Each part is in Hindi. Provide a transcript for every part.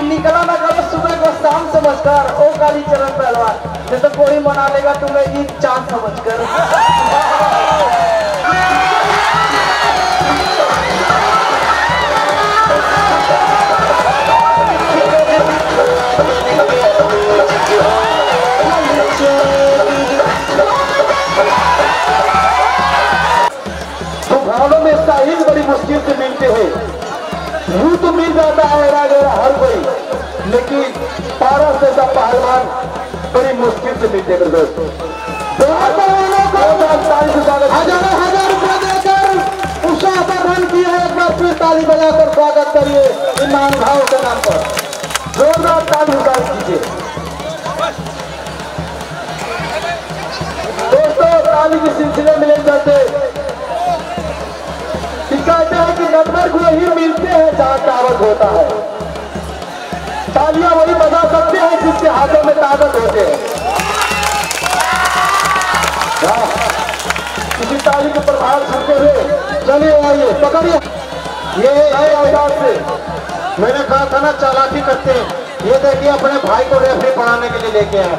निकला ना करो सुबह को शाम समझकर ओ कालीचरण पहलवान, नहीं तो कोई मना लेगा तुम्हें ईद चांद समझकर। तो भावों में साहिल बड़ी मुश्किल से मिलते हैं। यूं तो मिल जाता है हर कोई, लेकिन पारस जैसा पहलवान बड़ी मुश्किल से मिलते हैं दोस्तों। हजार रुपया देकर उषा पर रन किया है, एक बार फिर ताली बजाकर स्वागत करिए ईमान भाव के नाम पर, जोरदार ताली उतार कीजिए दोस्तों। ताली के सिलसिले मिले जाते कहते हैं कि नंबर को ही मिलते हैं जहां ताकत होता है। तालियां वही बजा सकते हैं जिसके हाथों में ताकत होते हैं। किसी ताली के प्रभाव सुनते हुए चलिए आइए पकड़िए। ये अवतार से मैंने कहा था ना चालाकी करते हैं। ये देखिए अपने भाई को रेफरी बनाने के लिए लेके आए।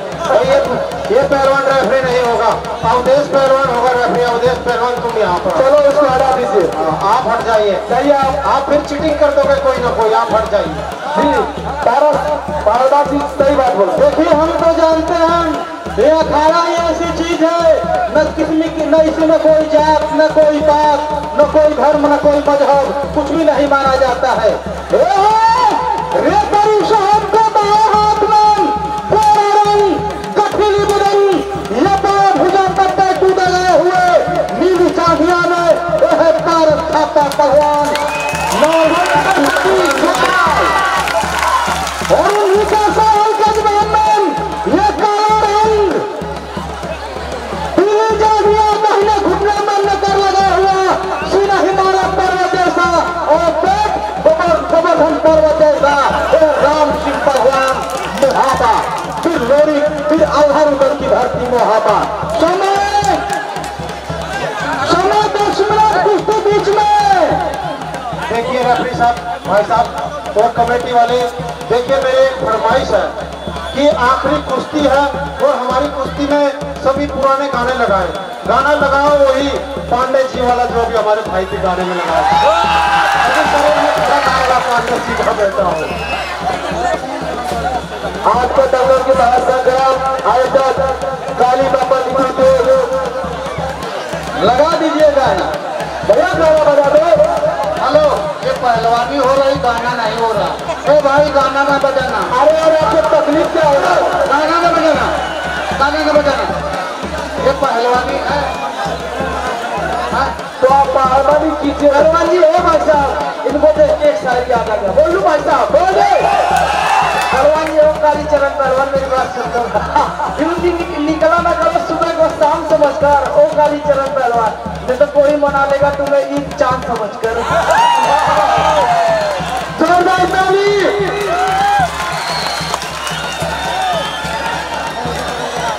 ये पहलवान रेफरी नहीं होगा, अवधेश पहलवान होगा रेफरी। अवधेश पहलवान तुम यहाँ पर चलो, इसको हटा दीजिए। आप हट जाइए। सही आप फिर चीटिंग कर दोगे कोई ना कोई, आप हट जाइए जी। पारस जी सही बात बोलो। देखिए हम तो जानते हैं ये अखाड़ा ही ऐसी चीज है, न किस्म की, न इसमें कोई जात, न कोई बात, न कोई धर्म, न कोई मजहब, कुछ भी नहीं माना जाता है। रेफरी साहब को बाएं हाथ में पूरा रंग कठिली बुदन लपा भुजा करते कूद गए हुए नीली चांदिया में वह पारस थापा पहलवान और उन्हीं का साहल गजबन ये काला रंग पीली चांदिया महीने घुटने में नजर लगा हुआ सीना हिमालय पर्वत जैसा और पेट गोवर्धन पर्वत जैसा राम सिंह भगवान मोहाबा, फिर लोरी, फिर अल्हर उधर की धरती मोहाबा। समय 10 मिनट कुश्ती बीच में। देखिए रेफरी साहब, भाई साहब और कमेटी वाले, देखिए मेरी एक फरमाइश है कि आखिरी कुश्ती है और हमारी कुश्ती में सभी पुराने गाने लगाए। गाना लगाओ वही पांडे जी वाला जो भी हमारे भाई के गाने में लगाया। पांडे जी का बैठा हो आज को दंगल के बाहर संग्राम आयोजक काली बाबा लगा दीजिए गाना। भैया गाना बजा दो। हेलो, ये पहलवानी हो रही, गाना नहीं हो रहा। ए भाई गाना ना बजाना। अरे और आपको तकलीफ क्या हो रहा है? गाना ना बजाना, गाना ना बजाना। ये पहलवानी है तो आप पहलवानी कीजिए। पहलवान जी है भाई साहब, इनको देख के एक शायरी याद आ गया। बोलू भाई साहब, बोले पहलवान जी हो कालीचरण पहलवान, मेरी बात सुनकर निकला ना करो सुबह को शाम समझकर ओ कालीचरण पहलवान, नहीं तो कोई मना लेगा तुम्हें ईद चांद समझकर। जोरदार ताली।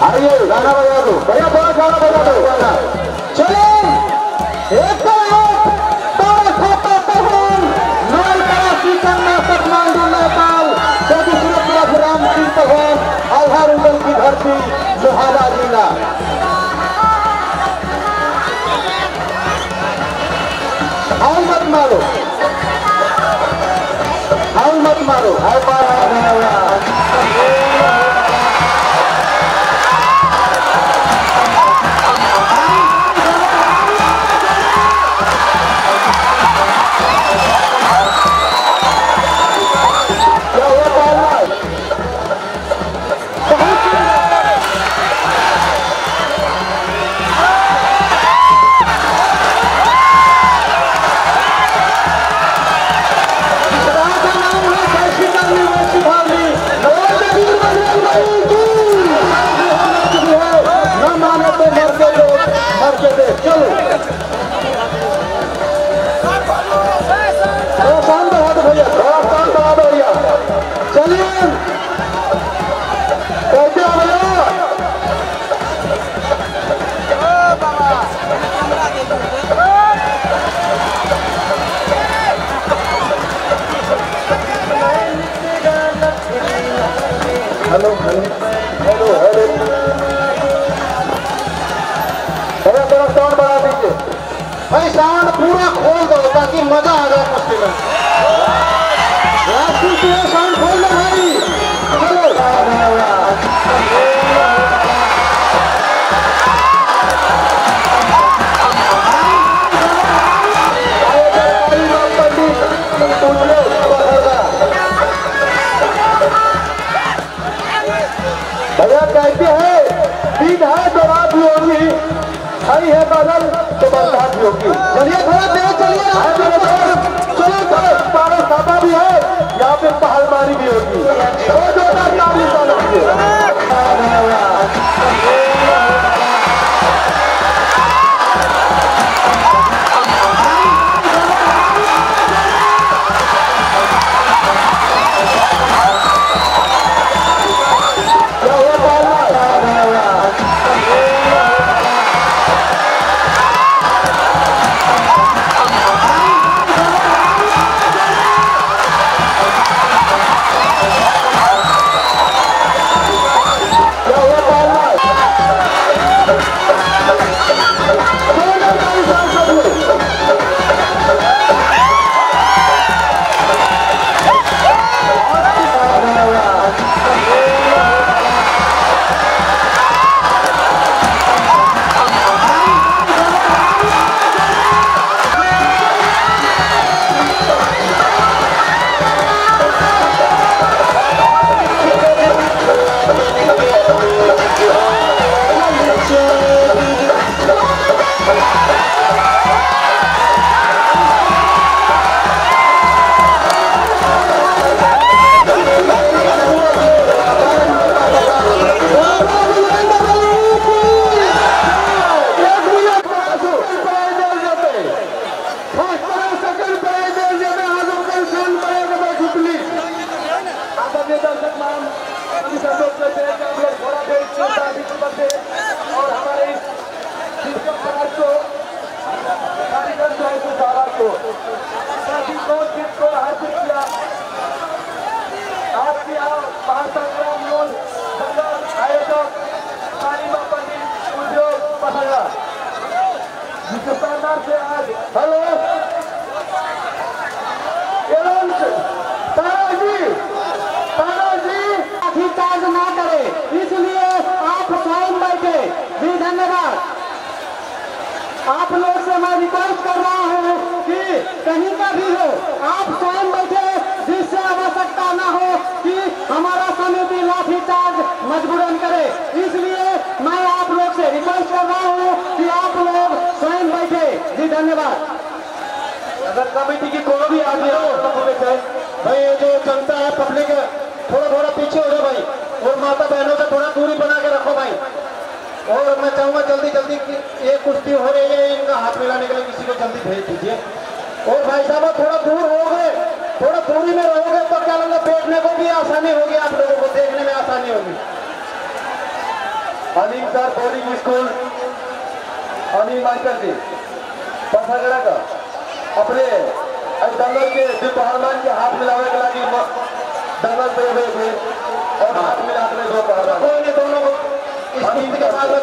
आइए गाना बजा दो भैया, थोड़ा गाना बजा दो गाना। चलो एक राम सिंह भगवान आधार उंगल की धरती लोहारा जिला। हाल मत मारो, हाल मत मारो। का नाम है हेलो हेलो हेलो, थोड़ा साउंड बढ़ा दीजिए भाई, साउंड पूरा खोल दो ताकि मजा आ जाए कुश्ती में। साउंड खोल दो भाई, चलो। भैया कहते हैं दिन है तो रात भी होगी, हरी है बादल तो बरसात भी होगी। चलिए थोड़ा तेज चलिए, चलो पारा सादा भी है, यहाँ पे पहाड़बारी भी होगी। और हमारे को हासिल किया आपके महासंग्राम लोन आयोजक कालीमा पंडित उद्योग पसंदा जिसके शानदार से आज हेलो लाठीचार्ज ना करे, इसलिए आप स्वयं बैठे। जी धन्यवाद। आप लोग से मैं रिक्वेस्ट कर रहा हूँ कि कहीं का भी हो आप स्वयं बैठे, जिससे आवश्यकता ना हो कि हमारा समिति लाठीचार्ज मजबूरन करे। इसलिए मैं आप लोग से रिक्वेस्ट कर रहा हूँ कि आप लोग स्वयं बैठे। जी धन्यवाद। अगर कमेटी की कोई भी आदमी हो भाई, ये जो जनता है पब्लिक है, थोड़ा थोड़ा पीछे हो जाओ भाई, और माता बहनों से थोड़ा दूरी बना के रखो भाई। और मैं चाहूंगा जल्दी जल्दी ये कुश्ती हो रही है, इनका हाथ मिलाने के लिए किसी को जल्दी भेज दीजिए। और भाई साहब थोड़ा दूर रहोगे, थोड़ा दूरी में रहोगे तो क्या लगेगा, बैठने को भी आसानी होगी, आप लोगों को देखने में आसानी होगी। Anil sir boarding school Anil master ji पसगड़ा का अपने दंगल के जो पहलवान के हाथ मिलावे के लगी दंगल पे हुए और हाथ मिला दो पहलवान, दोनों को इस के बाद